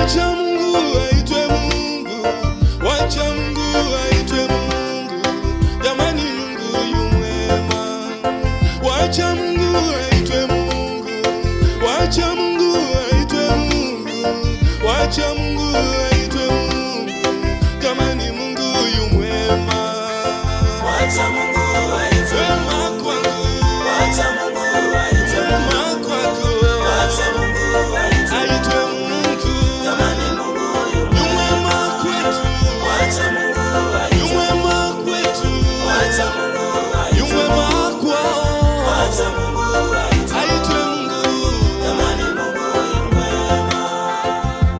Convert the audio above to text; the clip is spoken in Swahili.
Wacha Mungu aitwe Mungu, wacha Mungu aitwe Mungu. Jamani, Mungu yu mwema. Wacha Mungu aitwe Mungu, wacha Mungu aitwe Mungu, wacha Mungu